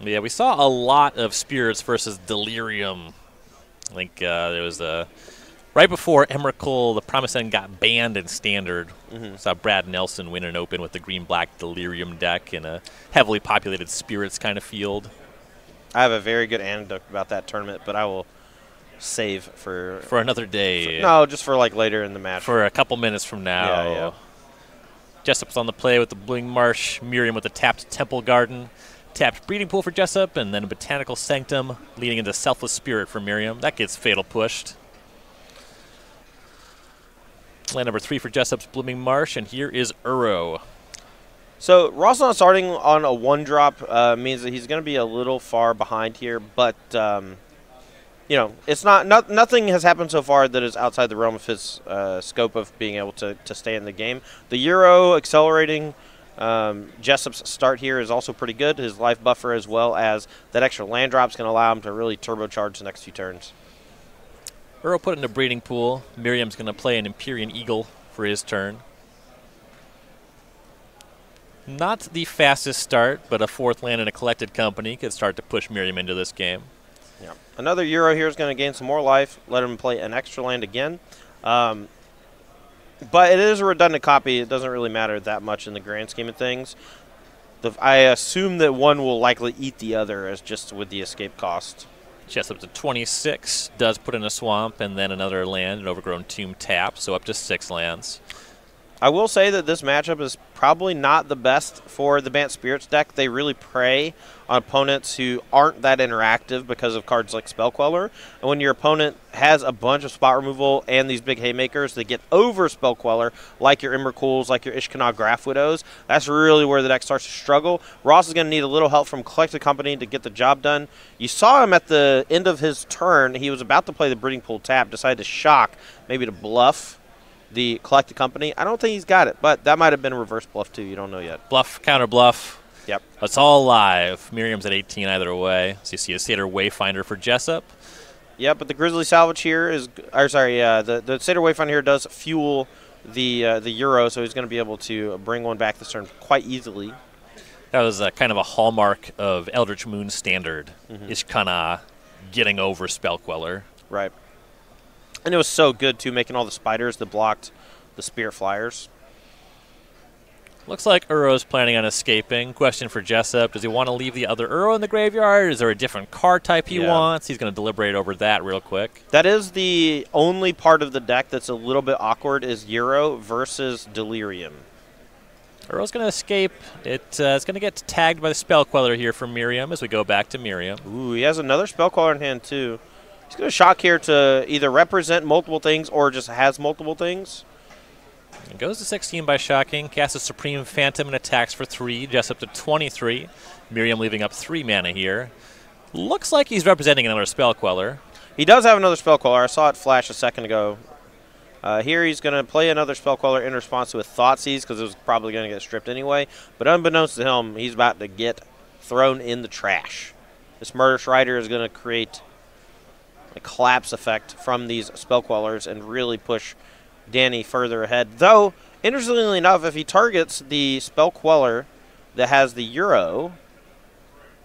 Yeah, we saw a lot of Spirits versus Delirium. I think there was a right before Emrakul, the Promised End got banned in Standard. Saw Brad Nelson win an Open with the green-black Delirium deck in a heavily populated Spirits kind of field. I have a very good anecdote about that tournament, but I will save for another day. No, just for like later in the match. For a couple minutes from now. Yeah. Jessup's on the play with the Blooming Marsh, Merriam with the tapped Temple Garden, tapped Breeding Pool for Jessup, and then a Botanical Sanctum leading into Selfless Spirit for Merriam. That gets Fatal pushed. Land number 3 for Jessup's Blooming Marsh, and here is Uro. So Ross not starting on a 1-drop means that he's going to be a little far behind here, but you know, it's nothing has happened so far that is outside the realm of his scope of being able to stay in the game. The Euro accelerating Jessup's start here is also pretty good. His life buffer as well as that extra land drop is going to allow him to really turbocharge the next few turns. Uro put in a Breeding Pool. Miriam's going to play an Empyrean Eagle for his turn. Not the fastest start, but a 4th land in a Collected Company could start to push Merriam into this game. Yeah. Another Euro here is going to gain some more life. Let him play an extra land again. But it is a redundant copy. It doesn't really matter that much in the grand scheme of things. I assume that one will likely eat the other as just with the escape cost. Jessup to 26, does put in a Swamp and then another land, an Overgrown Tomb tap, so up to 6 lands. I will say that this matchup is probably not the best for the Bant Spirits deck. They really prey on opponents who aren't that interactive because of cards like Spell Queller. And when your opponent has a bunch of spot removal and these big haymakers that get over Spell Queller, like your Emrakuls, like your Ishkanah Graph Widows, that's really where the deck starts to struggle. Ross is going to need a little help from Collected Company to get the job done. You saw him at the end of his turn. He was about to play the Breeding Pool tap, decided to shock, maybe to bluff the Collected Company. I don't think he's got it, but that might have been a reverse bluff too. You don't know yet. Bluff, counter bluff. Yep. It's all live. Miriam's at 18 either way. So you see a Satyr Wayfinder for Jessup. Yeah, but the Grizzly Salvage here is, or sorry, the Satyr Wayfinder here does fuel the Euro, so he's going to be able to bring one back this turn quite easily. That was kind of a hallmark of Eldritch Moon Standard. Ishkanah getting over Spell Queller. Right. And it was so good, too, making all the spiders that blocked the Spirit Flyers. Looks like Uro's planning on escaping. Question for Jessup, does he want to leave the other Uro in the graveyard? Is there a different card type he wants? He's going to deliberate over that real quick. That is the only part of the deck that's a little bit awkward is Euro versus Delirium. Uro's going to escape. It's going to get tagged by the Spell Queller here from Merriam as we go back to Merriam. Ooh, he has another Spell Queller in hand, too. He's going to shock here to either represent multiple things or just has multiple things. It goes to 16 by shocking. Casts a Supreme Phantom and attacks for 3. Jessup to 23. Merriam leaving up 3 mana here. Looks like he's representing another Spell Queller. He does have another Spell Queller. I saw it flash a second ago. Here he's going to play another Spell Queller in response to a Thoughtseize because it was probably going to get stripped anyway. But unbeknownst to him, he's about to get thrown in the trash. This Murderous Rider is going to create a collapse effect from these Spell Quellers and really push Danny further ahead. Though, interestingly enough, if he targets the Spell Queller that has the Euro,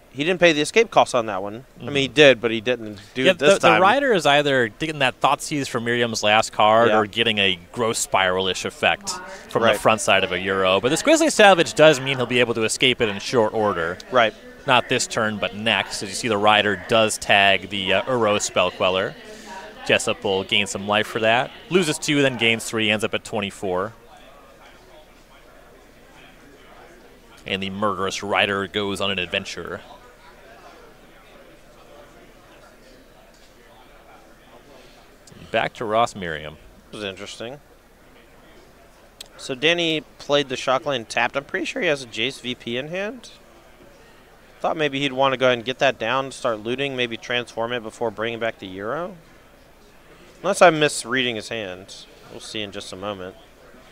he didn't pay the escape cost on that one. I mean, he did, but he didn't do it this time. The Rider is either getting that Thoughtseize from Miriam's last card or getting a Gross Spiral-ish effect from the front side of a Euro. But this Grizzly Salvage does mean he'll be able to escape it in short order. Right. Not this turn, but next. As you see, the Rider does tag the Uro Spell Queller. Jessup will gain some life for that. Loses 2, then gains 3, ends up at 24. And the Murderous Rider goes on an adventure. Back to Ross Merriam. That was interesting. So Danny played the shock lane tapped. I'm pretty sure he has a Jace VP in hand. Thought maybe he'd want to go ahead and get that down, start looting, maybe transform it before bringing back the Euro. Unless I'm misreading his hand. We'll see in just a moment.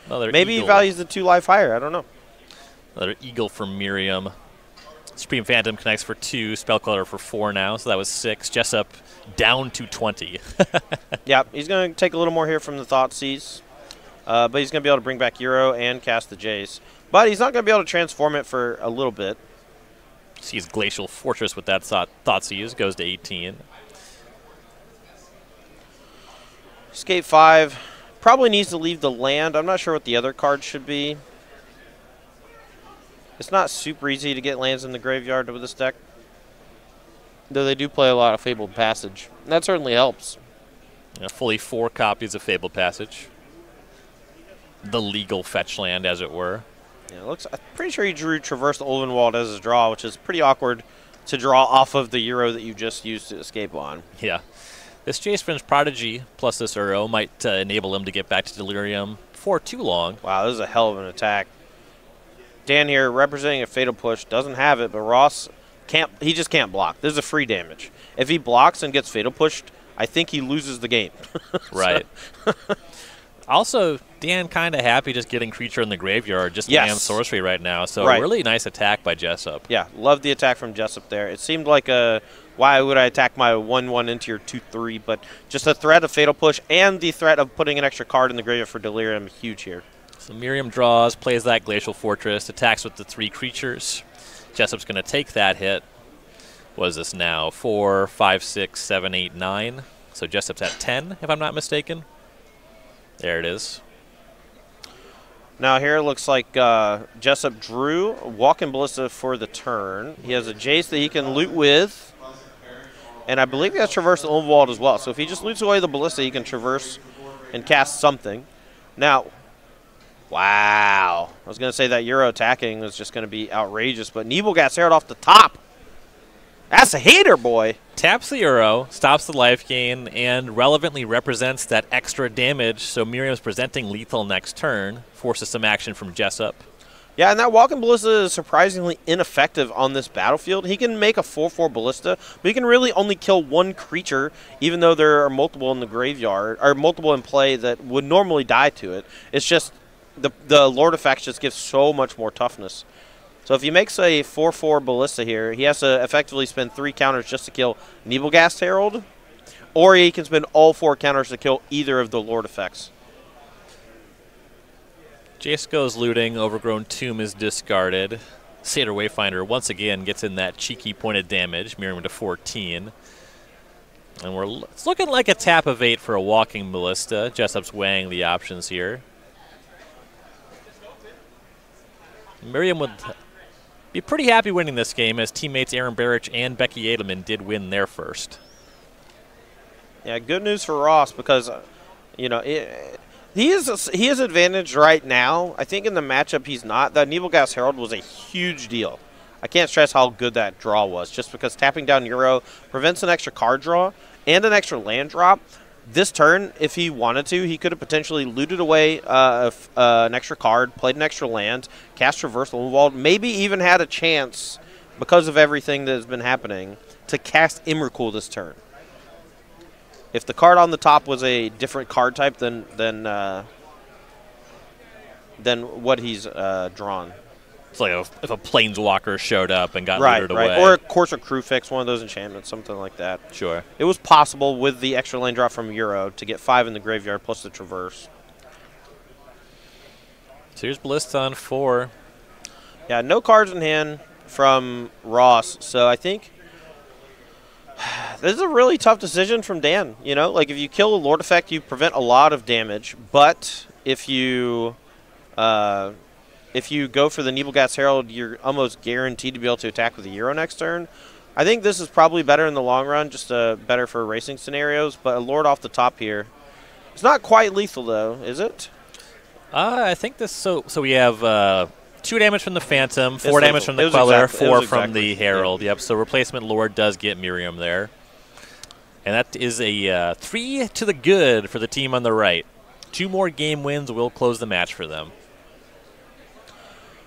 Maybe he values the 2 life higher. I don't know. Another Eagle for Merriam. Supreme Phantom connects for 2. Spell Queller for 4 now, so that was 6. Jessup down to 20. Yeah, he's going to take a little more here from the Thoughtseize. But he's going to be able to bring back Euro and cast the Jace. But he's not going to be able to transform it for a little bit. Sees Glacial Fortress with that Thoughtseize, goes to 18. Escape 5. Probably needs to leave the land. I'm not sure what the other cards should be. It's not super easy to get lands in the graveyard with this deck. Though they do play a lot of Fabled Passage. And that certainly helps. Fully 4 copies of Fabled Passage. The legal fetch land, as it were. Yeah, I'm pretty sure he drew Traverse the Ulvenwald as his draw, which is pretty awkward to draw off of the Euro that you just used to escape on. Yeah. This Jace Vryn's Prodigy plus this Uro might enable him to get back to Delirium for too long. Wow, this is a hell of an attack. Dan here, representing a Fatal Push, doesn't have it, but Ross can't. He just can't block. This is a free damage. If he blocks and gets Fatal Pushed, I think he loses the game. Right. Also, Dan kind of happy just getting creature in the graveyard, just land sorcery right now. So really nice attack by Jessup. Yeah, love the attack from Jessup there. It seemed like a, why would I attack my 1/1 into your 2/3, but just the threat of Fatal Push and the threat of putting an extra card in the graveyard for Delirium, huge here. So Merriam draws, plays that Glacial Fortress, attacks with the 3 creatures. Jessup's going to take that hit. What is this now? 4, 5, 6, 7, 8, 9. So Jessup's at 10, if I'm not mistaken. There it is. Now here it looks like Jessup drew Walking Ballista for the turn. He has a Jace that he can loot with. And I believe he has Traverse the Ulvenwald as well. So if he just loots away the Ballista, he can traverse and cast something. Now, wow. I was going to say that Euro attacking was just going to be outrageous, but Nebelgast Herald off the top. That's a hater, boy. Taps the Euro, stops the life gain, and relevantly represents that extra damage, so Miriam's presenting lethal next turn, forces some action from Jessup. Yeah, and that Walking Ballista is surprisingly ineffective on this battlefield. He can make a 4/4 Ballista, but he can really only kill 1 creature, even though there are multiple in the graveyard, or multiple in play that would normally die to it. It's just the Lord Effects just gives so much more toughness. So if he makes a 4/4 Ballista here, he has to effectively spend 3 counters just to kill Nebelgast Herald, or he can spend all 4 counters to kill either of the Lord Effects. Jace goes looting, Overgrown Tomb is discarded. Satyr Wayfinder once again gets in that cheeky pointed damage, Merriam to 14. And it's looking like a tap of 8 for a Walking Ballista. Jessup's weighing the options here. Merriam would be pretty happy winning this game, as teammates Aaron Barich and Becky Adlman did win their first. Yeah, good news for Ross because, you know, he is advantaged right now. I think in the matchup he's not. That Nebelgast Herald was a huge deal. I can't stress how good that draw was, just because tapping down Euro prevents an extra card draw and an extra land drop. This turn, if he wanted to, he could have potentially looted away an extra card, played an extra land, cast Traverse the Ulvenwald, maybe even had a chance, because of everything that has been happening, to cast Emrakul this turn. If the card on the top was a different card type than what he's drawn. It's like if a Planeswalker showed up and got looted away. Or a Courser Crew Fix, one of those enchantments, something like that. Sure. It was possible with the extra land drop from Euro to get 5 in the graveyard plus the Traverse. So here's Ballista on 4. Yeah, no cards in hand from Ross, so I think this is a really tough decision from Dan. You know, like if you kill a Lord Effect, you prevent a lot of damage, but if you go for the Nebelgast Herald, you're almost guaranteed to be able to attack with the Euro next turn. I think this is probably better in the long run, just better for racing scenarios, but a Lord off the top here. It's not quite lethal, though, is it? I think this, so we have 2 damage from the Phantom, 4 damage from the Queller, 4 from the Herald. Yep, so Replacement Lord does get Merriam there. And that is a 3 to the good for the team on the right. 2 more game wins will close the match for them.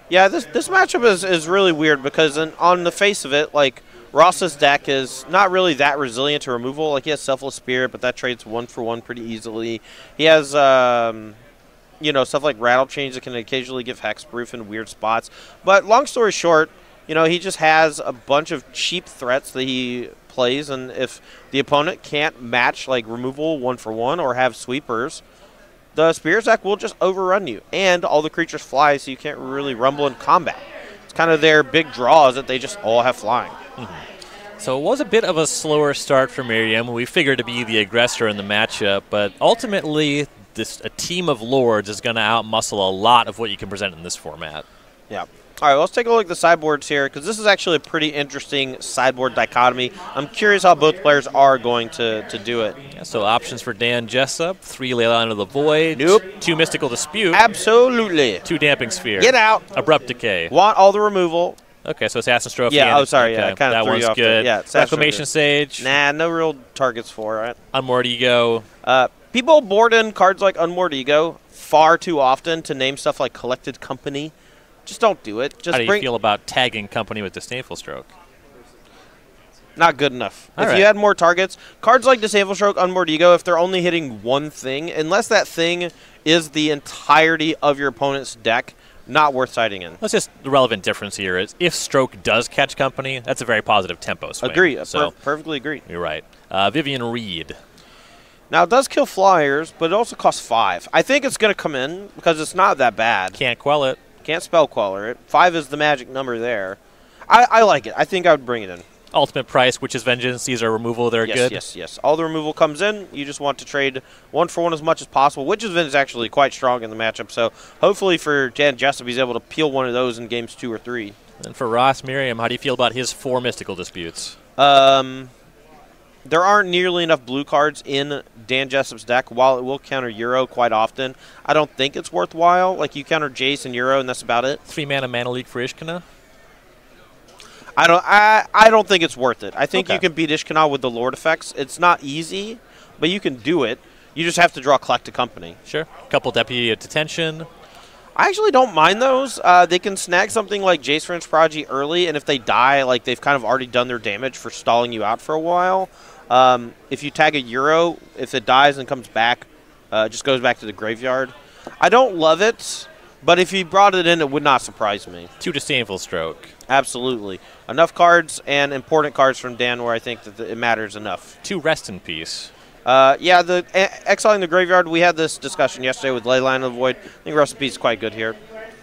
Yeah, this matchup is really weird because on the face of it, like, Ross's deck is not really that resilient to removal. Like, he has Selfless Spirit, but that trades 1-for-1 pretty easily. He has, you know, stuff like Rattle Chains that can occasionally give Hexproof in weird spots. But long story short, you know, he just has a bunch of cheap threats that he plays, and if the opponent can't match, like, removal 1-for-1 or have sweepers, the Spirits deck will just overrun you, and all the creatures fly, so you can't really rumble in combat. It's kind of their big draw is that they just all have flying. So it was a bit of a slower start for Merriam. We figured to be the aggressor in the matchup, but ultimately a team of Lords is going to outmuscle a lot of what you can present in this format. Yeah. All right, let's take a look at the sideboards here, because this is actually a pretty interesting sideboard dichotomy. I'm curious how both players are going to do it. Yeah, so options for Dan Jessup: 3 Layla Under the Void, Nope. 2 Mystical Dispute, Absolutely. 2 Damping Sphere. Get out. Abrupt Decay. Want all the removal. Okay, so Assassin's Trophy. Yeah, and, oh, sorry, okay, yeah, I kind of that threw one's you off good. there. Yeah, Reclamation Sage. Nah, no real targets for it. Unmoored Ego. People board in cards like Unmoored Ego far too often to name stuff like Collected Company. Just don't do it. Just How do you feel about tagging Company with Disdainful Stroke? Not good enough. All if right. you had more targets, cards like Disdainful Stroke, Unmoored Ego, if they're only hitting one thing, unless that thing is the entirety of your opponent's deck, not worth siding in. That's just the relevant difference here is if Stroke does catch Company, that's a very positive tempo swing. Agree. So Perfectly agree. you're right. Vivian Reed. Now, it does kill flyers, but it also costs 5. I think it's going to come in because it's not that bad. Can't quell it. Can't spell queller it. 5 is the magic number there. I like it. I think I would bring it in. Ultimate Price, Witch's Vengeance. These are removal. They're Yes, good. yes. All the removal comes in. You just want to trade 1 for 1 as much as possible. Witch's Vengeance is actually quite strong in the matchup, so hopefully for Dan Jessup, he's able to peel one of those in games 2 or 3. And for Ross Merriam, how do you feel about his 4 Mystical Disputes? There aren't nearly enough blue cards in Dan Jessup's deck. While it will counter Euro quite often, I don't think it's worthwhile. Like, you counter Jace and Euro, and that's about it. 3 Mana Leak for Ishkana? I don't think it's worth it. I think Okay. you can beat Ishkana with the Lord effects. It's not easy, but you can do it. You just have to draw Collected Company. Sure. Couple Deputy Detention. I actually don't mind those. They can snag something like Jace French Prodigy early, and if they die, like, they've kind of already done their damage for stalling you out for a while. If you tag a Euro, if it dies and comes back, it just goes back to the graveyard. I don't love it, but if you brought it in, it would not surprise me. 2 Disdainful Stroke. Absolutely. Enough cards and important cards from Dan where I think that it matters enough. 2 Rest in Peace. Yeah, the exiling the graveyard, we had this discussion yesterday with Leyline of the Void. I think Recipe is quite good here.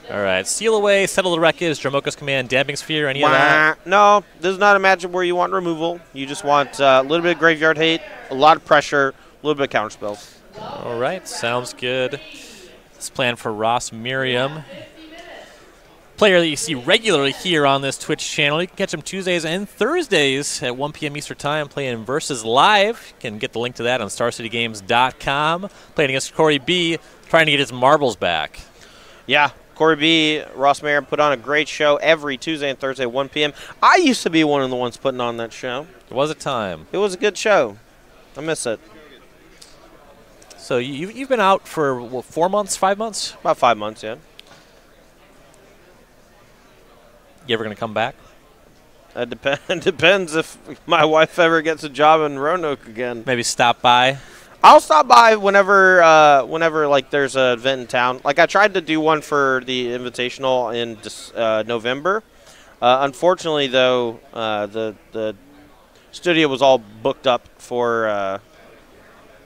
All right. Seal Away, Settle the Wreckage, Dromoka's Command, Damping Sphere, any of that? No, this is not a matchup where you want removal. You just want a little bit of graveyard hate, a lot of pressure, a little bit of counter spells. All right. Sounds good. This plan for Ross Merriam. Player that you see regularly here on this Twitch channel. You can catch him Tuesdays and Thursdays at 1 p.m. Eastern Time playing Versus Live. You can get the link to that on StarCityGames.com. Playing against Corey B, trying to get his marbles back. Yeah, Corey B, Ross Merriam put on a great show every Tuesday and Thursday at 1 p.m. I used to be one of the ones putting on that show. There was a time. It was a good show. I miss it. So you've been out for, what, 4 months, 5 months? About 5 months, yeah. You ever going to come back? It depends if my wife ever gets a job in Roanoke again. Maybe stop by? I'll stop by whenever like there's an event in town. Like, I tried to do one for the Invitational in November. Unfortunately, though, the studio was all booked up for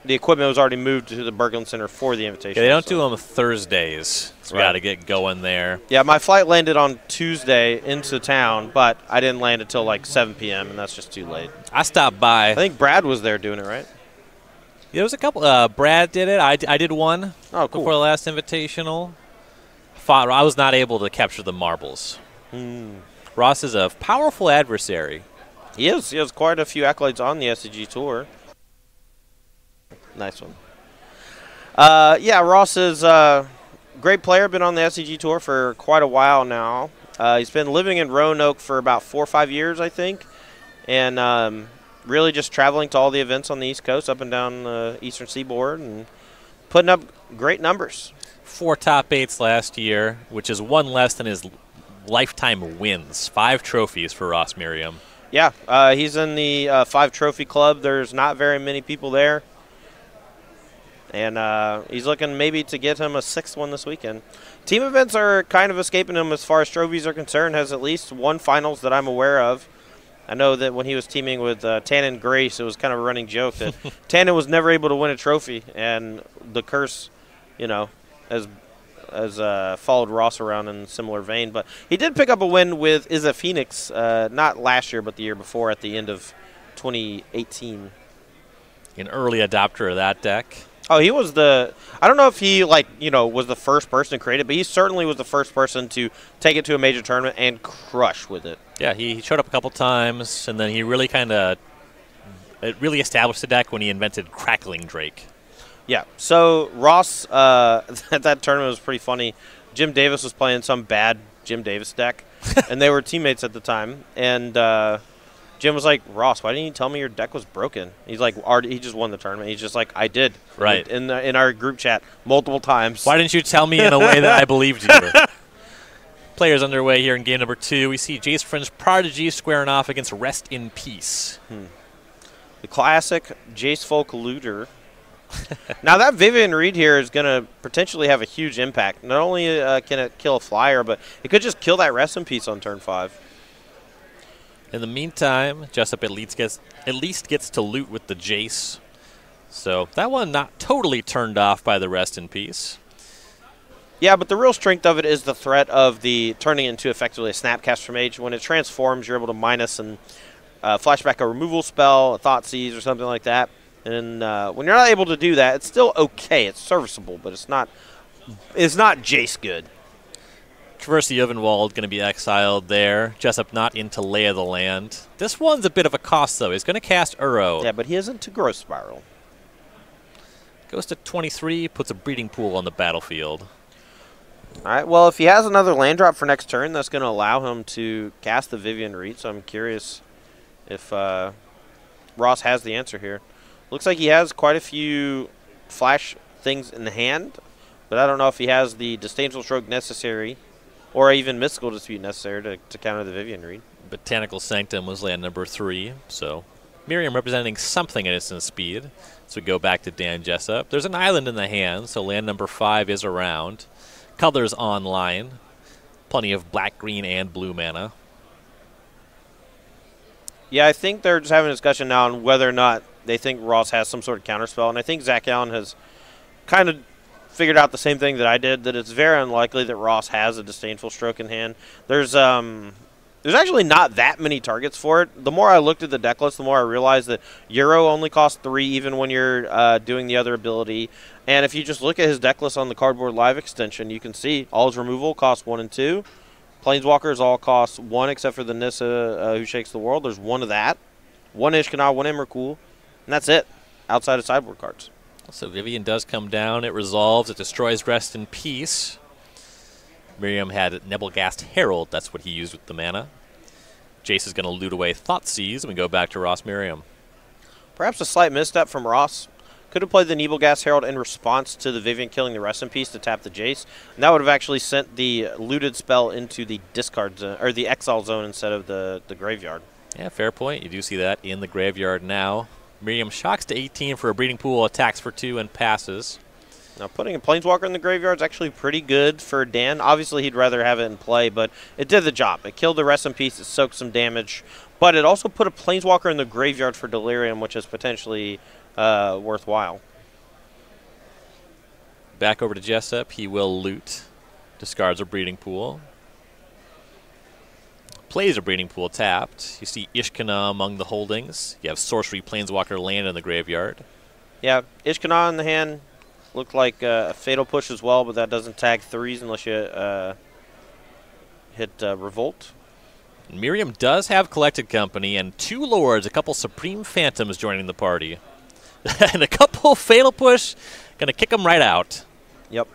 the equipment was already moved to the Berglund Center for the Invitational. Yeah, they don't do them Thursdays, so we got to get going there. Yeah, my flight landed on Tuesday into town, but I didn't land until like 7 p.m., and that's just too late. I stopped by. I think Brad was there doing it, right? There was a couple. Brad did it. I did one before the last Invitational. I was not able to capture the marbles. Ross is a powerful adversary. He is. He has quite a few accolades on the SCG Tour. Nice one. Yeah, Ross is a great player. Been on the SCG Tour for quite a while now. He's been living in Roanoke for about 4 or 5 years, I think, and really just traveling to all the events on the East Coast, up and down the Eastern Seaboard, and putting up great numbers. 4 top 8s last year, which is 1 less than his lifetime wins. 5 trophies for Ross Merriam. Yeah, he's in the 5 trophy club. There's not very many people there. And he's looking maybe to get him a 6th one this weekend. Team events are kind of escaping him as far as trophies are concerned. Has at least 1 finals that I'm aware of. I know that when he was teaming with Tannen Grace, it was kind of a running joke that Tannen was never able to win a trophy. And the curse, you know, has has followed Ross around in a similar vein. But he did pick up a win with Is a Phoenix, not last year, but the year before at the end of 2018. An early adopter of that deck. Oh, he was I don't know if he, was the first person to create it, but he certainly was the first person to take it to a major tournament and crush with it. Yeah, he showed up a couple times, and then he really really established the deck when he invented Crackling Drake. Yeah. So Ross, at that tournament was pretty funny. Jim Davis was playing some bad Jim Davis deck, and they were teammates at the time. And Jim was like, Ross, why didn't you tell me your deck was broken? He's like, he just won the tournament. He's just like, I did. Right. In our group chat multiple times. Why didn't you tell me in a way that I believed you? Players underway here in game number 2. We see Jace Fringe Prodigy squaring off against Rest in Peace. The classic Jace Folk Looter. Now that Vivian Reed here is going to potentially have a huge impact. Not only can it kill a flyer, but it could just kill that Rest in Peace on turn 5. In the meantime, Jessup at least gets to loot with the Jace. So that one not totally turned off by the Rest in Peace. Yeah, but the real strength of it is the threat of the turning into effectively a Snapcaster Mage. When it transforms, you're able to minus and flashback a removal spell, a Thoughtseize, or something like that. And when you're not able to do that, it's still okay. It's serviceable, but it's not Jace good. Traverse the Ovenwald going to be exiled there. Jessup not into Lay of the Land. This one's a bit of a cost, though. He's going to cast Uro. Yeah, but he isn't to Growth Spiral. Goes to 23, puts a Breeding Pool on the battlefield. All right, well, if he has another land drop for next turn, that's going to allow him to cast the Vivian Reed, so I'm curious if Ross has the answer here. Looks like he has quite a few flash things in the hand, but I don't know if he has the Disdainful Stroke necessary or even Mystical Dispute necessary to counter the Vivian Reed. Botanical Sanctum was land number 3, so Merriam representing something at instant speed. So we go back to Dan Jessup. There's an island in the hand, so land number 5 is around. Colors online. Plenty of black, green, and blue mana. Yeah, I think they're just having a discussion now on whether or not they think Ross has some sort of counterspell, and I think Zach Allen has kind of figured out the same thing that I did, that it's very unlikely that Ross has a Disdainful Stroke in hand. There's actually not that many targets for it. The more I looked at the deck list, the more I realized that Euro only costs 3 even when you're doing the other ability. And if you just look at his deck list on the Cardboard Live extension, you can see all his removal costs 1 and 2. Planeswalkers all cost 1 except for the Nissa Who Shakes the World. There's 1 of that. 1 Ishkanah, 1 Emrakul, and that's it outside of sideboard cards. So Vivian does come down. It resolves. It destroys Rest in Peace. Merriam had Nebelgast Herald. That's what he used with the mana. Jace is going to loot away Thoughtseize, and we go back to Ross Merriam. Perhaps a slight misstep from Ross. Could have played the Nebelgast Herald in response to the Vivian killing the Rest in Peace to tap the Jace, and that would have actually sent the looted spell into the discard zone, or the exile zone instead of the graveyard. Yeah, fair point. You do see that in the graveyard now. Merriam shocks to 18 for a Breeding Pool, attacks for 2, and passes. Now, putting a Planeswalker in the graveyard is actually pretty good for Dan. Obviously, he'd rather have it in play, but it did the job. It killed the Rest in Peace. It soaked some damage, but it also put a Planeswalker in the graveyard for Delirium, which is potentially worthwhile. Back over to Jessup. He will loot. Discards a Breeding Pool. Plays a Breeding Pool tapped. You see Ishkanah among the holdings. You have Sorcery, Planeswalker, land in the graveyard. Yeah, Ishkanah in the hand. Looked like a Fatal Push as well, but that doesn't tag 3s unless you hit Revolt. Merriam does have Collected Company and 2 Lords, a couple Supreme Phantoms joining the party. And a couple Fatal Push. Going to kick them right out. Yep.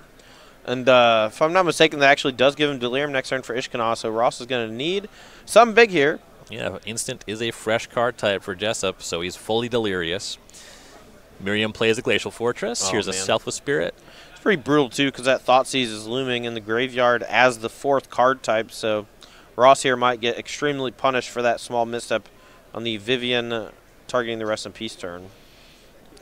And if I'm not mistaken, that actually does give him Delirium next turn for Ishkanah, so Ross is going to need something big here. Yeah, Instant is a fresh card type for Jessup, so he's fully delirious. Merriam plays a Glacial Fortress. Oh, Here's a Selfless Spirit. It's pretty brutal, too, because that Thoughtseize is looming in the graveyard as the 4th card type, so Ross here might get extremely punished for that small misstep on the Vivian targeting the Rest in Peace turn.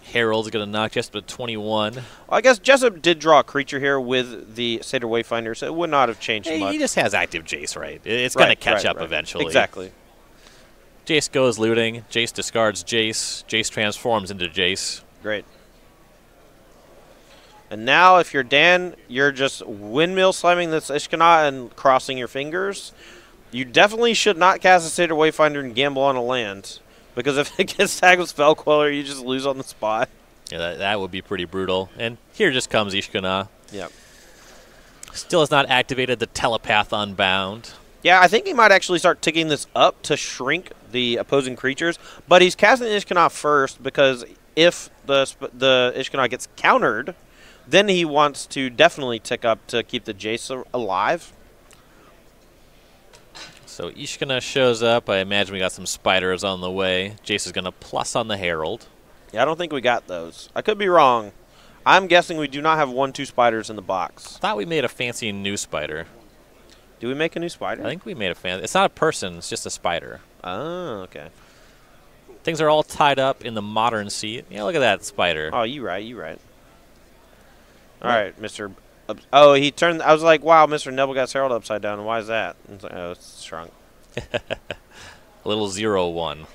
Herald's going to knock Jessup to 21. Well, I guess Jessup did draw a creature here with the Satyr Wayfinder, so it would not have changed much. He just has active Jace, right? It's going to catch up eventually. Exactly. Jace goes looting. Jace discards Jace. Jace transforms into Jace. Great. And now, if you're Dan, you're just windmill slamming this Ishkanah and crossing your fingers. You definitely should not cast a Satyr Wayfinder and gamble on a land. Because if it gets tagged with Spell Queller, you just lose on the spot. Yeah, that would be pretty brutal. And here just comes Ishkanah. Yep. Still has not activated the Telepath Unbound. Yeah, I think he might actually start ticking this up to shrink the opposing creatures. But he's casting Ishkanah first because if the Ishkanah gets countered, then he wants to definitely tick up to keep the Jace alive. So Ishkanah shows up. I imagine we got some spiders on the way. Jace is going to plus on the Herald. Yeah, I don't think we got those. I could be wrong. I'm guessing we do not have 1-2 spiders in the box. I thought we made a fancy new spider. Do we make a new spider? I think we made a fan. It's not a person. It's just a spider. Oh, okay. Things are all tied up in the modern seat. Yeah, look at that spider. Oh, you right. All right, Mr. Oh, he turned. I was like, wow, Mr. Nebelgast Herald upside down. Why is that? It's like, oh, it's shrunk. A little 0-1.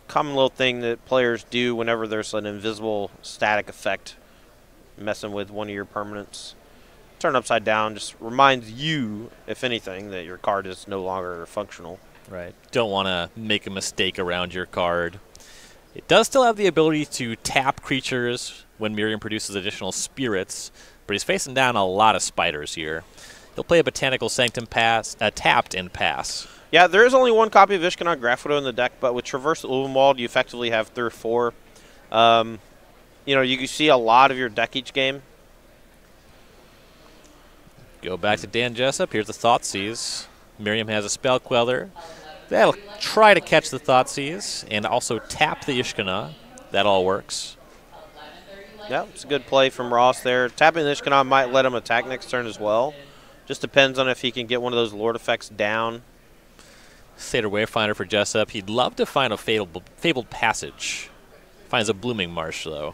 Common little thing that players do whenever there's an invisible static effect messing with one of your permanents. Turn upside down just reminds you, if anything, that your card is no longer functional. Right. Don't want to make a mistake around your card. It does still have the ability to tap creatures when Merriam produces additional spirits, but he's facing down a lot of spiders here. He'll play a Botanical Sanctum tapped and pass. Yeah, there is only one copy of Ishkanah Graphido in the deck, but with Traverse Ulvenwald, you effectively have 3 or 4. You know, you can see a lot of your deck each game. Go back to Dan Jessup. Here's the Thoughtseize. Merriam has a Spell Queller. That'll try to catch the Thoughtseize and also tap the Ishkanah. That all works. Yeah, it's a good play from Ross there. Tapping the Ishkanah might let him attack next turn as well. Just depends on if he can get one of those Lord effects down. Satyr Wayfinder for Jessup. He'd love to find a Fabled Passage. Finds a Blooming Marsh, though.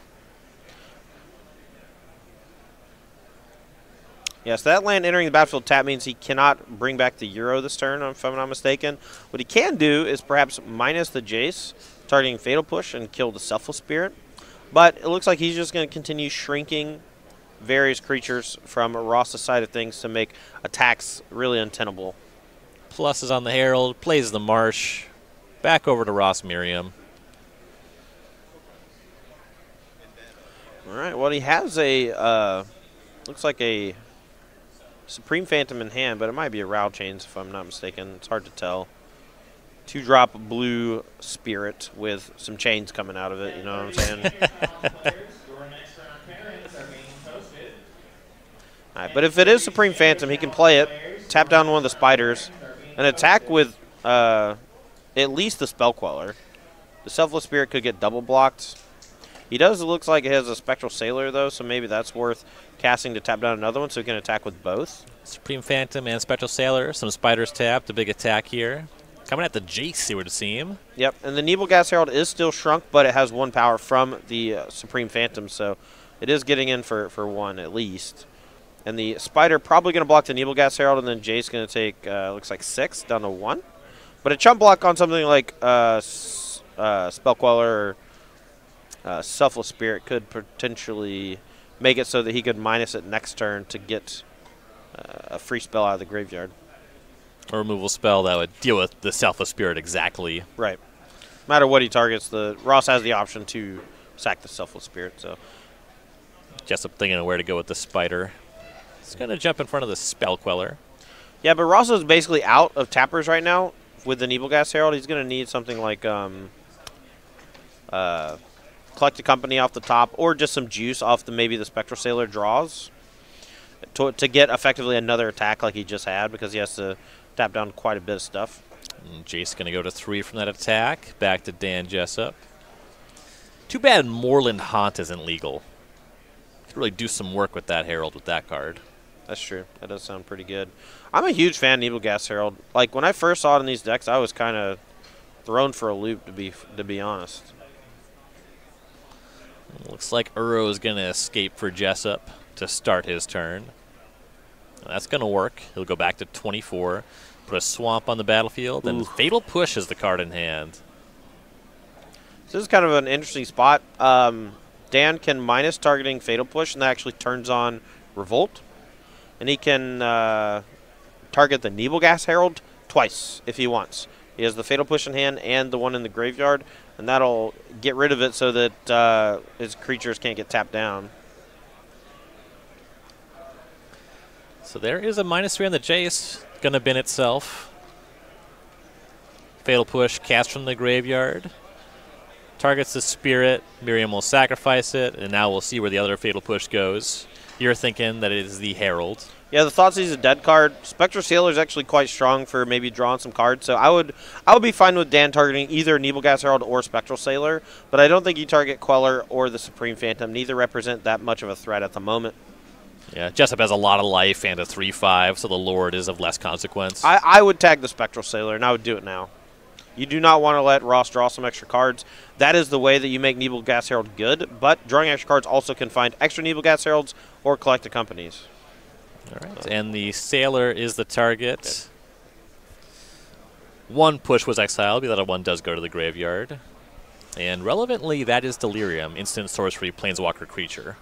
Yes, that land entering the battlefield tap means he cannot bring back the Euro this turn, if I'm not mistaken. What he can do is perhaps minus the Jace, targeting Fatal Push and kill the Selfless Spirit. But it looks like he's just going to continue shrinking various creatures from Ross's side of things to make attacks really untenable. Plus is on the Herald, plays the Marsh. Back over to Ross Merriam. All right, well, he has a, looks like a Supreme Phantom in hand, but it might be a Row Chains if I'm not mistaken. It's hard to tell. 2-drop blue Spirit with some chains coming out of it, you know what I'm saying? All right, but if it is Supreme Phantom, he can play it, tap down one of the spiders, and attack with at least the Spell Queller. The Selfless Spirit could get double blocked. He does, it looks like he has a Spectral Sailor, though, so maybe that's worth casting to tap down another one so he can attack with both. Supreme Phantom and Spectral Sailor. Some spiders tapped. A big attack here. Coming at the Jace, it would seem. Yep, and the Nebelgast Herald is still shrunk, but it has 1 power from the Supreme Phantom, so it is getting in for 1 at least. And the Spider probably going to block the Nebelgast Herald, and then Jace going to take, looks like 6 down to 1. But a chump block on something like Spell Queller or Selfless Spirit could potentially make it so that he could minus it next turn to get a free spell out of the graveyard. A removal spell that would deal with the Selfless Spirit exactly. Right. No matter what he targets, Ross has the option to sack the Selfless Spirit. So Jessup thinking of where to go with the Spider. He's going to jump in front of the Spell Queller. Yeah, but Ross is basically out of tappers right now with the Nebelgast Herald. He's going to need something like Collect a Company off the top, or just some juice off maybe the Spectral Sailor draws to get effectively another attack like he just had, because he has to tap down quite a bit of stuff. And Jace going to go to 3 from that attack. Back to Dan Jessup. Too bad Moorland Haunt isn't legal. Could really do some work with that Herald with that card. That's true. That does sound pretty good. I'm a huge fan of Nebelgast Herald. Like, when I first saw it in these decks, I was kind of thrown for a loop, to be honest. Looks like Uro is going to escape for Jessup to start his turn. That's going to work. He'll go back to 24, put a Swamp on the battlefield, and Fatal Push is the card in hand. This is kind of an interesting spot. Dan can minus targeting Fatal Push, and that actually turns on Revolt. And he can target the Nebelgas Herald twice if he wants. He has the Fatal Push in hand and the one in the graveyard, and that'll get rid of it so that his creatures can't get tapped down. So there is a -3 on the Jace. Going to bin itself. Fatal Push cast from the graveyard. Targets the Spirit. Merriam will sacrifice it, and now we'll see where the other Fatal Push goes. You're thinking that it is the Herald. Yeah, the Thoughtseize is a dead card. Spectral Sailor is actually quite strong for maybe drawing some cards, so I would be fine with Dan targeting either Nebelgas Herald or Spectral Sailor, but I don't think you target Queller or the Supreme Phantom. Neither represent that much of a threat at the moment. Yeah, Jessup has a lot of life and a 3/5, so the Lord is of less consequence. I would tag the Spectral Sailor, and I would do it now. You do not want to let Ross draw some extra cards. That is the way that you make Nebelgas Herald good, but drawing extra cards also can find extra Nebelgas Heralds or collect the companies. All right, and the Sailor is the target. Okay. One push was exiled. The other one does go to the graveyard. And relevantly, that is Delirium, instant sorcery, planeswalker creature.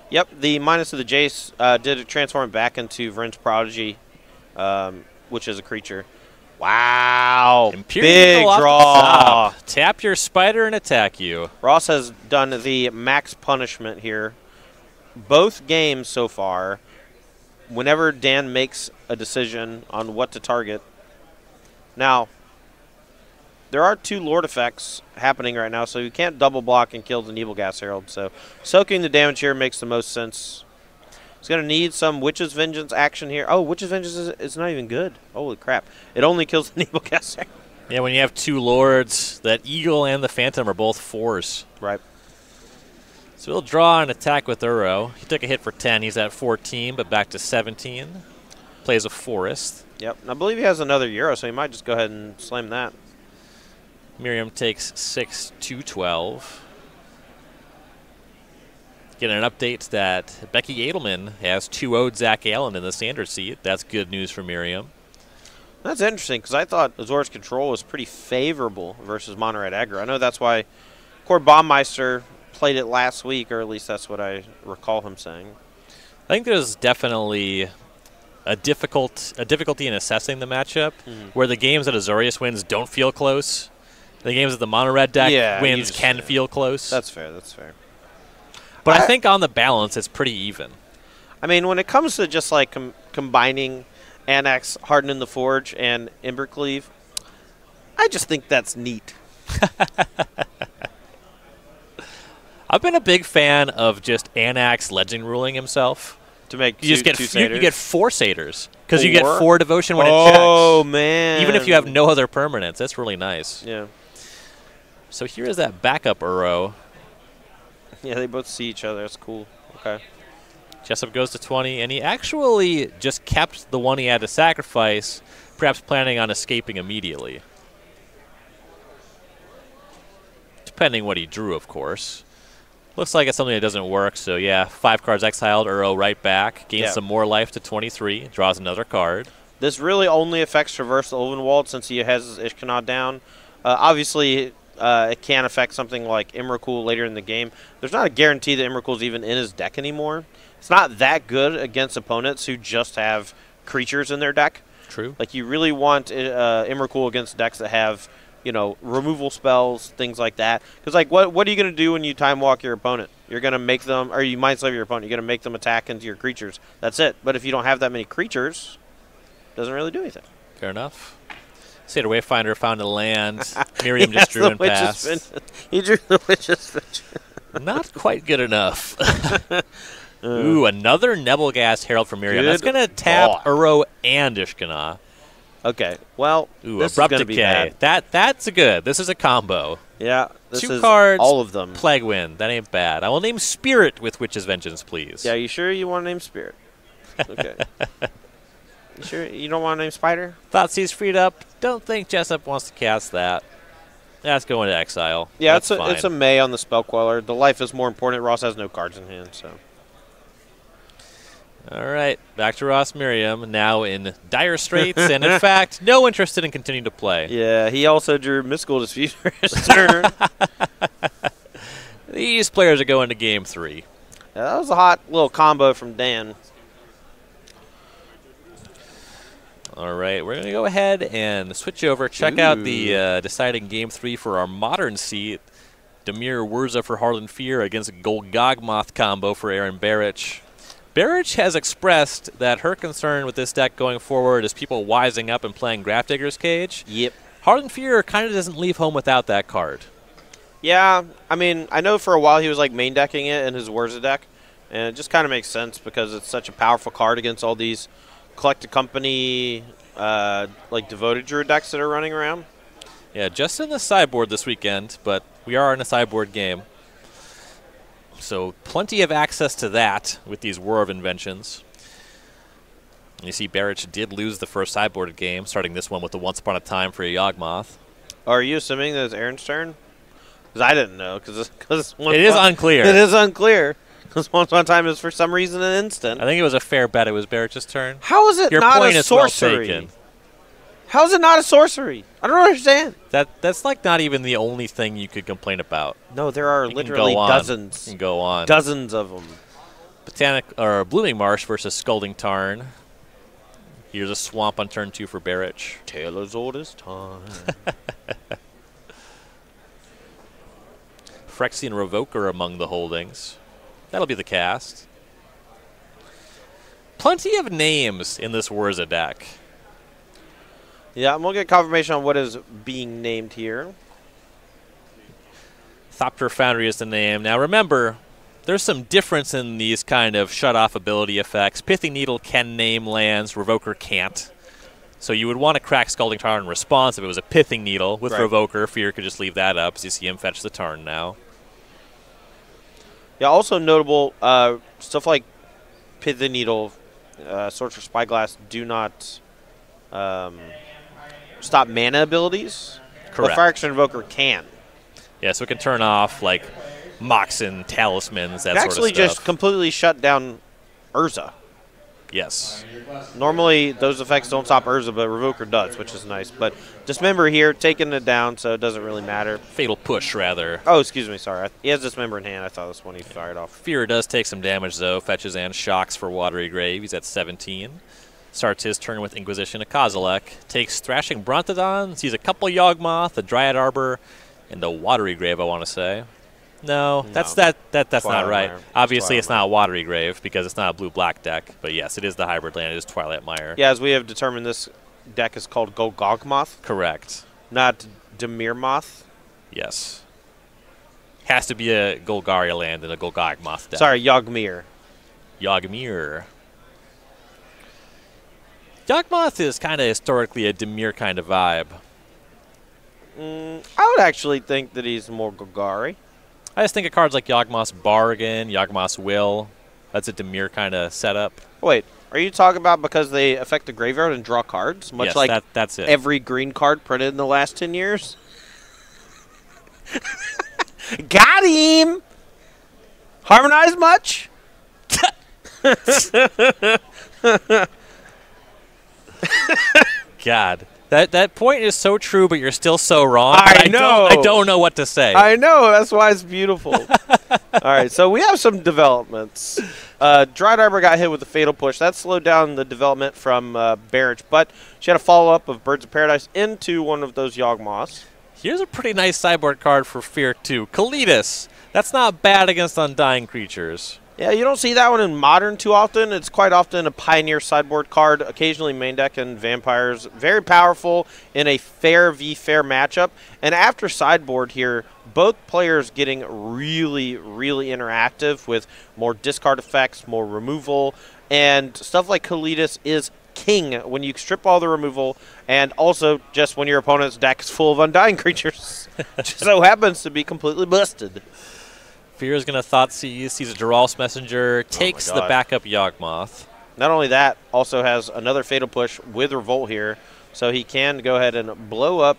Yep, the minus of the Jace did transform it back into Vryn's Prodigy, which is a creature. Wow, Imperial big draw. Tap your Spider and attack you. Ross has done the max punishment here. Both games so far, whenever Dan makes a decision on what to target. Now, there are 2 Lord effects happening right now, so you can't double block and kill the Nebelgas Herald. So soaking the damage here makes the most sense. He's going to need some Witch's Vengeance action here. Oh, Witch's Vengeance is not even good. Holy crap. It only kills the Nebelgas Herald. Yeah, when you have 2 Lords, that Eagle and the Phantom are both 4s. Right. So he'll draw an attack with Uro. He took a hit for 10. He's at 14, but back to 17. Plays a Forest. Yep. And I believe he has another Euro, so he might just go ahead and slam that. Merriam takes 6 to 12. Getting an update that Becky Adlman has 2-0'd Zach Allen in the standard seat. That's good news for Merriam. That's interesting, because I thought Azor's Control was pretty favorable versus Mono Red aggro. I know that's why Core Bombmeister played it last week, or at least that's what I recall him saying. I think there's definitely a difficulty in assessing the matchup, where the games that Azorius wins don't feel close. The games that the Mono Red deck wins can feel close. That's fair, that's fair. But I think on the balance, it's pretty even. I mean, when it comes to just like combining Annex, Harden in the Forge, and Embercleave, I just think that's neat. I've been a big fan of just Anax legend ruling himself. To make you two satyrs? You get 4 satyrs because you get 4 devotion when it checks. Oh, man. Even if you have no other permanents. That's really nice. Yeah. So here is that backup Uro. Yeah, they both see each other. That's cool. Okay. Jessup goes to 20, and he actually just kept the one he had to sacrifice, perhaps planning on escaping immediately. Depending what he drew, of course. Looks like it's something that doesn't work, so yeah, 5 cards exiled, Uro right back, gains some more life to 23, draws another card. This really only affects Traverse the Ulvenwald since he has his Ishkanah down. Obviously, it can affect something like Emrakul later in the game. There's not a guarantee that Emrakul's even in his deck anymore. It's not that good against opponents who just have creatures in their deck. True. Like, you really want Emrakul against decks that have, you know, removal spells, things like that. Because, like, what are you going to do when you time walk your opponent? You're going to make them, or you mind slave your opponent. You're going to make them attack into your creatures. That's it. But if you don't have that many creatures, it doesn't really do anything. Fair enough. Satyr Wayfinder found a land. Merriam just drew and passed. He drew the Witch's Vengeance. Not quite good enough. Ooh, another Nebelgas Herald from Merriam. That's going to tap Uro and Ishkanah. Okay, well, ooh, this Abrupt is going to be Decay. bad. That's good. This is a combo. Yeah, this 2 is cards, all of them. Plague Wind. That ain't bad. I will name Spirit with Witch's Vengeance, please. Yeah, you sure you want to name Spirit? Okay. You sure you don't want to name Spider? Thoughtseize freed up. Don't think Jessup wants to cast that. That's going to exile. Yeah, That's it's a May on the Spell Queller. The life is more important. Ross has no cards in hand, so. All right, back to Ross Merriam, now in dire straits, and in fact, no interested in continuing to play. Yeah, he also drew Mystical Diffuser his turn. These players are going to game 3. Yeah, that was a hot little combo from Dan. All right, we're going to go ahead and switch over. Check out the deciding game 3 for our modern seat. Dimir Wurza for Harlan Fear against Golgagmoth combo for Aaron Barich. Barich has expressed that her concern with this deck going forward is people wising up and playing Grafdigger's Cage. Yep. Harlan Fear kind of doesn't leave home without that card. Yeah, I mean, I know for a while he was like main decking it in his Wurza deck, and it just kind of makes sense because it's such a powerful card against all these Collected Company, like Devoted Druid decks that are running around. Yeah, just in the sideboard this weekend, but we are in a sideboard game. So plenty of access to that with these War of Inventions. You see Barich did lose the first sideboarded game, starting this one with the Once Upon a Time for a Yawgmoth. Are you assuming that it's Aaron's turn? Because I didn't know. Because it is unclear. It is unclear. Because Once Upon a Time is for some reason an instant. I think it was a fair bet it was Barich's turn. How is it Your not point a is well sorcery? taken. How is it not a sorcery? I don't understand. That's like not even the only thing you could complain about. No, there are literally dozens. You can go on. Dozens of them. Blooming Marsh versus Scalding Tarn. Here's a Swamp on turn 2 for Barich. Taylor's oldest time. Phyrexian Revoker among the holdings. That'll be the cast. Plenty of names in this Wurza deck. Yeah, I'm going to get confirmation on what is being named here. Thopter Foundry is the name. Now remember, there's some difference in these kind of shut-off ability effects. Pithing Needle can name lands, Revoker can't. So you would want to crack Scalding Tarn in response if it was a Pithing Needle. With Revoker, Fear could just leave that up, as you see him fetch the Tarn now. Yeah, also notable, stuff like Pithing Needle, Sorcerer Spyglass do not stop mana abilities. Correct. But Phyrexian Invoker can. Yeah, so it can turn off, like, Moxen, Talismans, that sort of stuff. Actually just completely shut down Urza. Yes. Normally, those effects don't stop Urza, but Revoker does, which is nice. But Dismember here, taking it down, so it doesn't really matter. Fatal Push, rather. Oh, excuse me, sorry. He has Dismember in hand. I thought this one he fired off. Fear does take some damage, though. Fetches and shocks for Watery Grave. He's at 17. Starts his turn with Inquisition of Kozilek. Takes Thrashing Brontodon. Sees a couple Yawgmoth, a Dryad Arbor, and a Watery Grave, I want to say. No, that's not right. Obviously, it's not a Watery Grave because it's not a blue-black deck. But yes, it is the hybrid land. It is Twilight Mire. Yeah, as we have determined, this deck is called Golgagmoth. Correct. Not Dimirmoth. Yes. Has to be a Golgaria land and a Golgagmoth deck. Sorry, Yawgmir. Yawgmir. Yawgmoth is kind of historically a Dimir kind of vibe. I would actually think that he's more Golgari. I just think of cards like Yawgmoth's Bargain, Yawgmoth's Will. That's a Dimir kind of setup. Wait, are you talking about because they affect the graveyard and draw cards? Much yes, like that's it. Every green card printed in the last 10 years? Got him! Harmonize much? God. That point is so true, but you're still so wrong. I know. I don't know what to say. I know. That's why it's beautiful. All right, so we have some developments. Dryad Arbor got hit with a Fatal Push. That slowed down the development from Barich, but she had a follow-up of Birds of Paradise into one of those Yawgmoths. Here's a pretty nice sideboard card for Fear, too. Kalitas. That's not bad against undying creatures. Yeah, you don't see that one in Modern too often. It's quite often a Pioneer sideboard card, occasionally main deck and Vampires. Very powerful in a fair v fair matchup. And after sideboard here, both players getting really, really interactive with more discard effects, more removal, and stuff like Kalitas is king when you strip all the removal, and also just when your opponent's deck is full of undying creatures. Just so happens to be completely busted. Fear is going to Thoughtseize, sees a Geralf's Messenger, takes the backup Yawgmoth. Not only that, also has another Fatal Push with Revolt here, so he can go ahead and blow up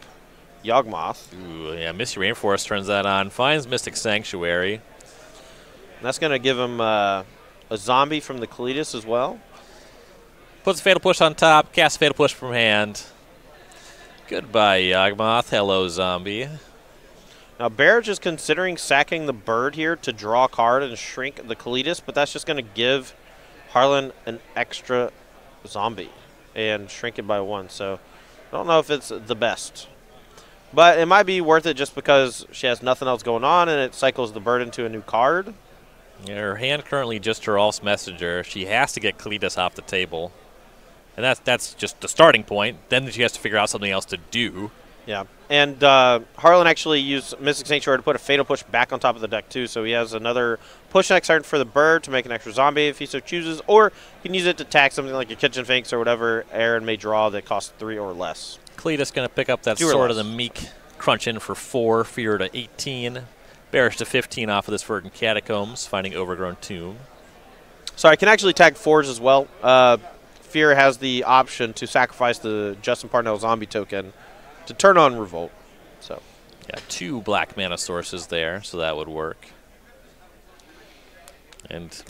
Yawgmoth. Ooh, yeah, Misty Rainforest turns that on, finds Mystic Sanctuary. And that's going to give him a zombie from the Kalitas as well. Puts a Fatal Push on top, casts Fatal Push from hand. Goodbye, Yawgmoth. Hello, zombie. Now, Barich is considering sacking the bird here to draw a card and shrink the Kalidas, but that's just going to give Harlan an extra zombie and shrink it by 1. So I don't know if it's the best. But it might be worth it just because she has nothing else going on and it cycles the bird into a new card. Yeah, her hand currently just Geralf's Messenger. She has to get Kalidas off the table. And that's just the starting point. Then she has to figure out something else to do. Yeah, and Harlan actually used Mystic Sanctuary to put a Fatal Push back on top of the deck, too. So he has another push next turn for the bird to make an extra zombie if he so chooses. Or he can use it to attack something like your Kitchen Finks or whatever Aaron may draw that costs 3 or less. Kalidas going to pick up that Sword of the Meek, crunch in for 4, Fear to 18. Barich to 15 off of this Verdant Catacombs, finding Overgrown Tomb. So I can actually tag Forge as well. Fear has the option to sacrifice the Justin Parnell zombie token to turn on Revolt. So, yeah, 2 black mana sources there, so that would work. And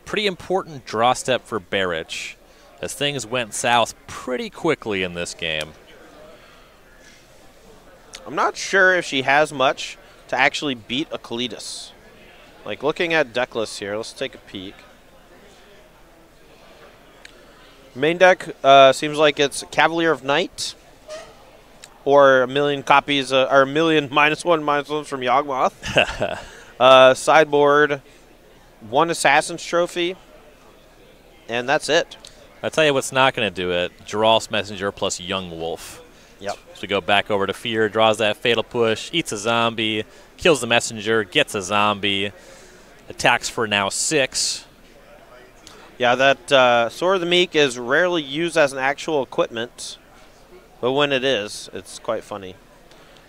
pretty important draw step for Barich, as things went south pretty quickly in this game. I'm not sure if she has much to actually beat a Kalidas. Like, looking at deck lists here, let's take a peek. Main deck seems like it's Cavalier of Night, or a million copies, or a million -1/-1s from Yawgmoth. Sideboard, 1 Assassin's Trophy, and that's it. I'll tell you what's not going to do it. Geralf's Messenger plus Young Wolf. Yep. So we go back over to Fear, draws that Fatal Push, eats a zombie, kills the Messenger, gets a zombie, attacks for now 6. Yeah, that Sword of the Meek is rarely used as an actual equipment. But when it is, it's quite funny.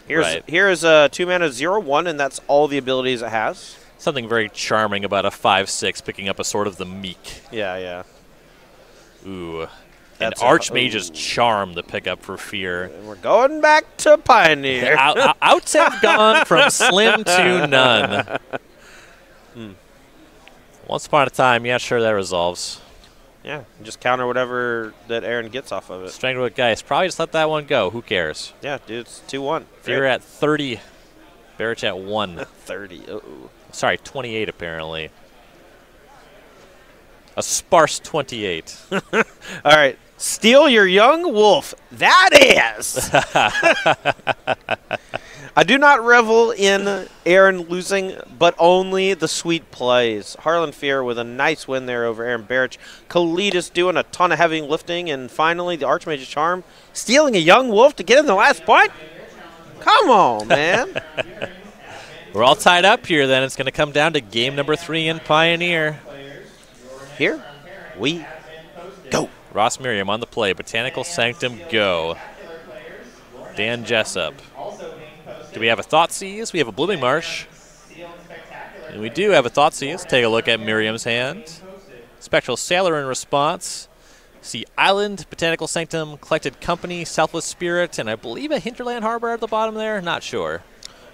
Here is a 2-mana 0/1, and that's all the abilities it has. Something very charming about a 5/6 picking up a Sword of the Meek. Yeah, yeah. Ooh. And Archmage's Charm to pick up for Fear. And we're going back to Pioneer. Outs have gone from slim to none. Once upon a time, yeah, sure, that resolves. Yeah, just counter whatever that Aaron gets off of it. Stranglewood Geist. Probably just let that one go. Who cares? Yeah, dude, it's 2-1. Fear at 30. Barich at 1. 30. Uh-oh. Sorry, 28 apparently. A sparse 28. All right. Steal your young wolf. That is. I do not revel in Aaron losing, but only the sweet plays. Harlan Fear with a nice win there over Aaron Barich. Kalidas doing a ton of heavy lifting, and finally the Archmage's Charm stealing a young wolf to get in the last point. Come on, man. We're all tied up here then. It's going to come down to game number 3 in Pioneer. Here we go. Ross Merriam on the play. Botanical Sanctum, go. Dan Jessup. Do we have a Thoughtseize? We have a Blooming Marsh. And we do have a Thoughtseize. Take a look at Miriam's hand. Spectral Sailor in response. See Island, Botanical Sanctum, Collected Company, Selfless Spirit, and I believe a Hinterland Harbor at the bottom there. Not sure.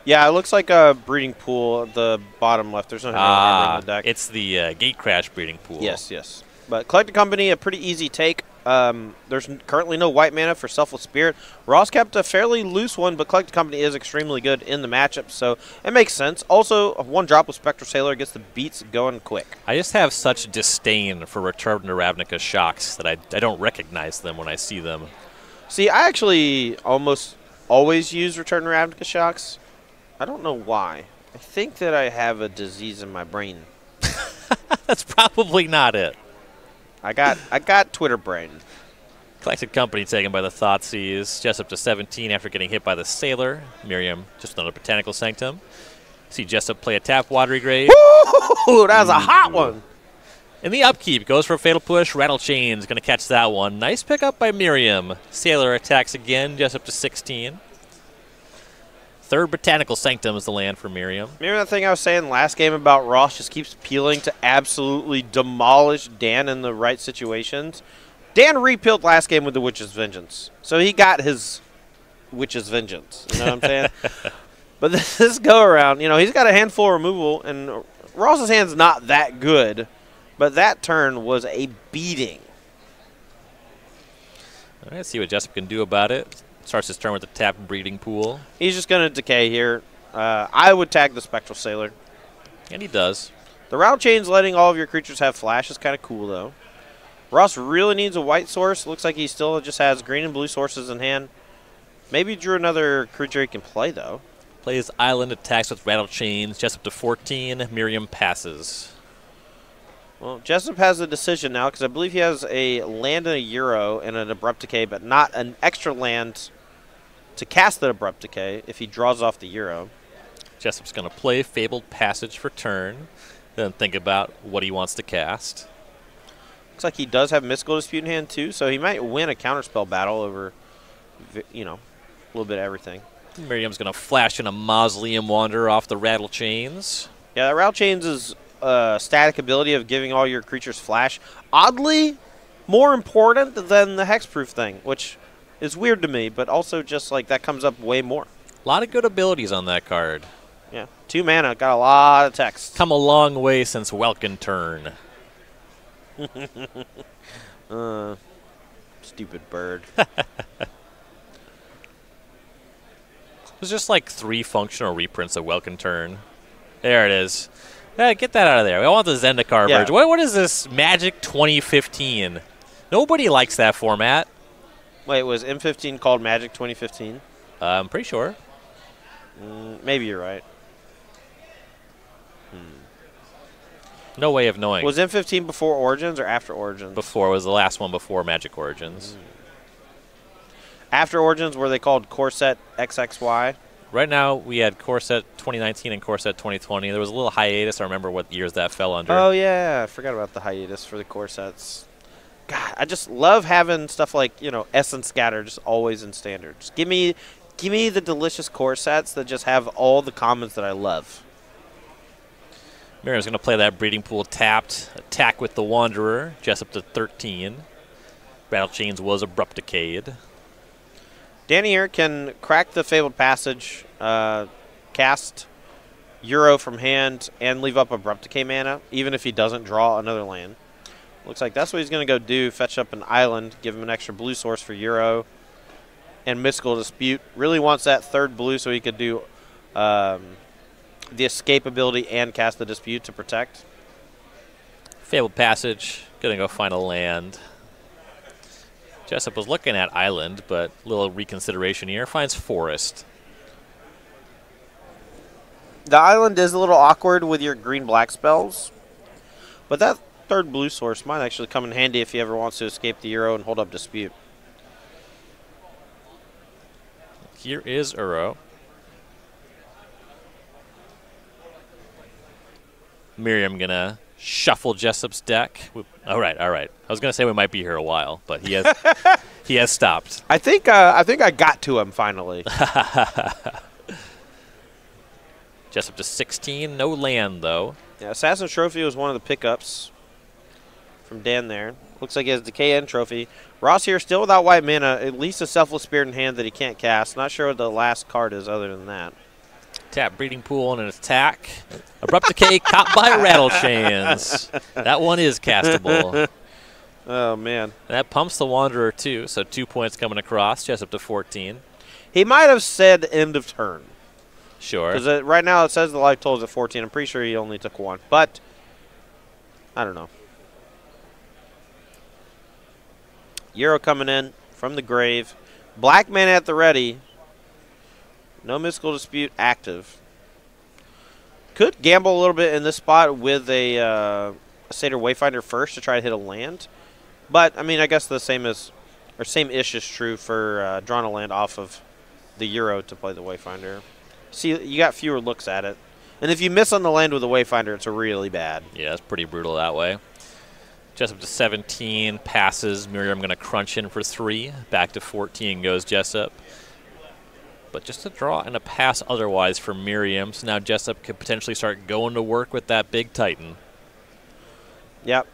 Yeah, it looks like a breeding pool at the bottom left. There's no Hinterland Harbor in the deck. It's the Gatecrash breeding pool. Yes, yes. But Collected Company, a pretty easy take. There's currently no white mana for Selfless Spirit. Ross kept a fairly loose one, but Collected Company is extremely good in the matchup, so it makes sense. Also, 1 drop with Spectral Sailor gets the beats going quick. I just have such disdain for Return to Ravnica shocks that I don't recognize them when I see them. See, I actually almost always use Return to Ravnica shocks. I don't know why. I think that I have a disease in my brain. That's probably not it. I got Twitter brain. Collected Company taken by the Thoughtseize. Jessup to 17 after getting hit by the Sailor. Miriam just another Botanical Sanctum. See Jessup play a tap Watery Grave. Woo! That was a hot one. In the upkeep, goes for a Fatal Push. Rattle Chain's going to catch that one. Nice pickup by Miriam. Sailor attacks again. Jessup to 16. 3rd Botanical Sanctum is the land for Merriam. Remember that thing I was saying last game about Ross just keeps peeling to absolutely demolish Dan in the right situations? Dan repealed last game with the Witch's Vengeance. So he got his Witch's Vengeance. You know what I'm saying? But this go-around, he's got a handful of removal, and Ross's hand's not that good. But that turn was a beating. All right, see what Jessup can do about it. Starts his turn with the tap breeding pool. He's just going to decay here. I would tag the Spectral Sailor. And he does. The Rattle Chain's letting all of your creatures have flash is kind of cool, though. Ross really needs a white source. Looks like he still just has green and blue sources in hand. Maybe drew another creature he can play, though. Plays Island, attacks with Rattle Chains. Jessup to 14. Merriam passes. Well, Jessup has a decision now because I believe he has a land and a Euro and an Abrupt Decay, but not an extra land to cast the Abrupt Decay if he draws off the Euro. Jessup's going to play Fabled Passage for turn, then think about what he wants to cast. Looks like he does have Mystical Dispute in hand, too, so he might win a Counterspell battle over, you know, a little bit of everything. Merriam's going to flash in a Mausoleum Wanderer off the Rattle Chains. Yeah, that Rattle Chains is static ability of giving all your creatures flash. Oddly, more important than the Hexproof thing, which is weird to me, but also just like that comes up way more. A lot of good abilities on that card. Yeah, 2 mana, got a lot of text. Come a long way since Welkin Turn. Stupid bird. There's just like 3 functional reprints of Welkin Turn. There it is. Yeah, get that out of there. I want the Zendikar version. What is this Magic 2015? Nobody likes that format. Wait, was M15 called Magic 2015? I'm pretty sure. Maybe you're right. No way of knowing. Was M15 before Origins or after Origins? Before. Was the last one before Magic Origins. After Origins, were they called Core Set XXY? Right now, we had Core Set 2019 and Core Set 2020. There was a little hiatus. I remember what years that fell under. Oh, yeah. I forgot about the hiatus for the Core Sets. God, I just love having stuff like, you know, Essence Scatter just always in Standard. Just give me the delicious Core Sets that just have all the commons that I love. Merriam's going to play that Breeding Pool tapped. Attack with the Wanderer. Jessup to 13. Rattle Chains was Abrupt Decayed. Danny here can crack the Fabled Passage, cast Euro from hand, and leave up Abrupt Decay mana, even if he doesn't draw another land. Looks like that's what he's going to go do, fetch up an island, give him an extra blue source for Euro, and Mystical Dispute. Really wants that 3rd blue so he could do the escape ability and cast the Dispute to protect. Fabled Passage, going to go find a land. Jessup was looking at Island, but a little reconsideration here. Finds Forest. The Island is a little awkward with your green-black spells, but that 3rd blue source might actually come in handy if he ever wants to escape the Euro and hold up Dispute. Here is Uro. Merriam gonna shuffle Jessup's deck. All right. I was gonna say we might be here a while, but he has stopped. I think I got to him finally. Jessup to 16, no land though. Yeah, Assassin's Trophy was one of the pickups from Dan there. Looks like he has Decay and Trophy. Ross here still without white mana, at least a Selfless Spirit in hand that he can't cast. Not sure what the last card is other than that. Tap Breeding Pool and an attack. Abrupt Decay caught by Rattle Chains. That one is castable. Oh, man. And that pumps the Wanderer, too, so 2 points coming across. Jessup to 14. He might have said end of turn. Sure. Because right now it says the life total is at 14. I'm pretty sure he only took 1. But, I don't know. Euro coming in from the grave. Black mana at the ready. No Mystical Dispute active. Could gamble a little bit in this spot with a Satyr Wayfinder first to try to hit a land. But, I mean, I guess the same-ish is true for drawing a land off of the Euro to play the Wayfinder. See, you got fewer looks at it. And if you miss on the land with the Wayfinder, it's really bad. Yeah, it's pretty brutal that way. Jessup to 17, passes. Merriam going to crunch in for 3. Back to 14 goes Jessup. But just a draw and a pass otherwise for Merriam. So now Jessup could potentially start going to work with that big Titan. Yep.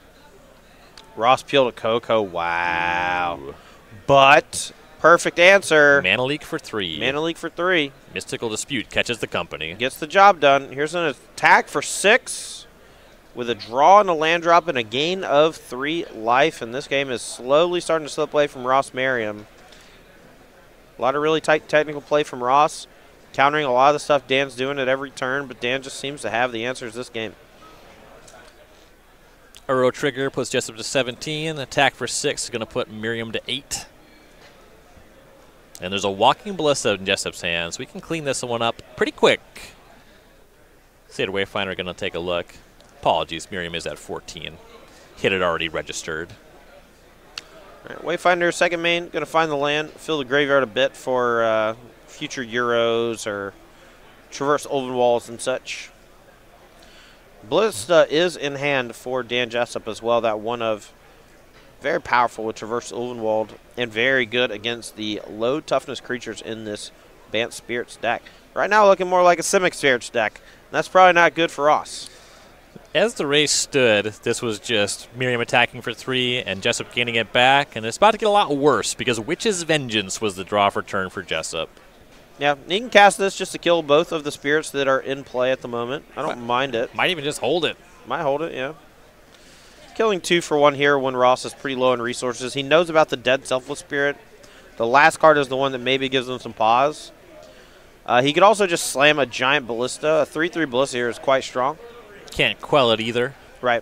Ross peeled a Coco. Wow. Ooh. But perfect answer. Mana Leak for 3. Mana Leak for 3. Mystical Dispute catches the company. Gets the job done. Here's an attack for 6 with a draw and a land drop and a gain of 3 life. And this game is slowly starting to slip away from Ross Merriam. A lot of really tight technical play from Ross. countering a lot of the stuff Dan's doing at every turn, but Dan just seems to have the answers this game. Uro trigger puts Jessup to 17. Attack for 6 is going to put Merriam to 8. And there's a walking ballista in Jessup's hands. We can clean this one up pretty quick. State Wayfinder going to take a look. Apologies, Merriam is at 14. Hit it already registered. All right, Wayfinder, second main, going to find the land, fill the graveyard a bit for future Euros or Traverse Ulvenwalls and such. Ballista is in hand for Dan Jessup as well. That one of very powerful with Traverse Ulvenwald and very good against the low toughness creatures in this Bant Spirits deck. Right now looking more like a Simic Spirits deck. That's probably not good for Ross. As the race stood, this was just Merriam attacking for 3 and Jessup gaining it back, and it's about to get a lot worse because Witch's Vengeance was the draw for turn for Jessup. Yeah, you can cast this just to kill both of the spirits that are in play at the moment. I don't mind it. Might even just hold it. Might hold it, yeah. Killing 2 for 1 here when Ross is pretty low in resources. He knows about the Dead Selfless Spirit. The last card is the one that maybe gives him some pause. He could also just slam a giant ballista. A 3/3 ballista here is quite strong. Can't quell it either. Right.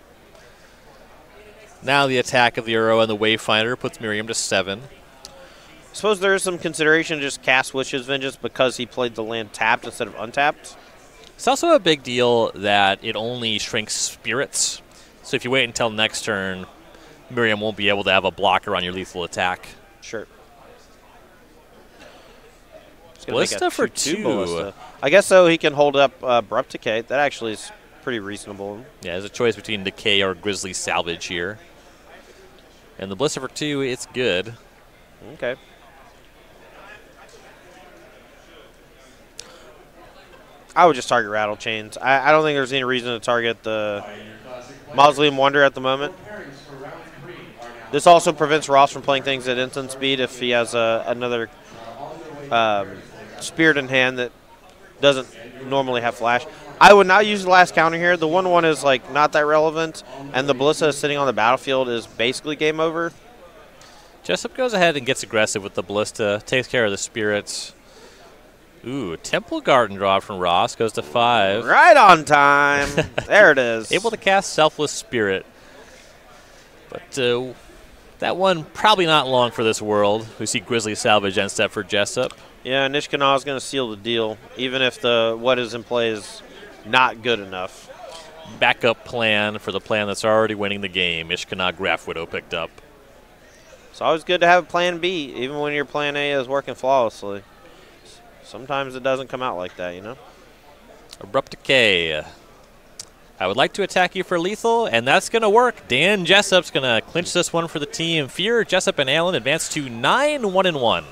Now the attack of the Uro and the Wayfinder puts Merriam to 7. I suppose there is some consideration to just cast Witch's Vengeance because he played the land tapped instead of untapped. It's also a big deal that it only shrinks spirits. So if you wait until next turn, Merriam won't be able to have a blocker on your lethal attack. Sure. Ballista for 2. Ballista. I guess so he can hold up Abrupt Decay. That actually is pretty reasonable. Yeah, there's a choice between Decay or Grizzly Salvage here. And the Ballista for 2, it's good. Okay. I would just target Rattle Chains. I don't think there's any reason to target the Mausoleum Wonder at the moment. This also prevents Ross from playing things at instant speed if he has another Spirit in hand that doesn't normally have Flash. I would not use the last counter here. The 1/1 is like not that relevant, and the Ballista sitting on the battlefield is basically game over. Jessup goes ahead and gets aggressive with the Ballista, takes care of the spirits. Ooh, Temple Garden draw from Ross, goes to 5. Right on time. There it is. Able to cast Selfless Spirit. But that one probably not long for this world. We see Grizzly Salvage end step for Jessup. Yeah, Nishkana is going to seal the deal, even if the what is in play is not good enough. Backup plan for the plan that's already winning the game. Ishkanah Graph Widow picked up. It's always good to have a plan B, even when your plan A is working flawlessly. Sometimes it doesn't come out like that, you know? Abrupt Decay. I would like to attack you for lethal, and that's going to work. Dan Jessup's going to clinch this one for the team. Fear, Jessup, and Allen advance to 9-1-1.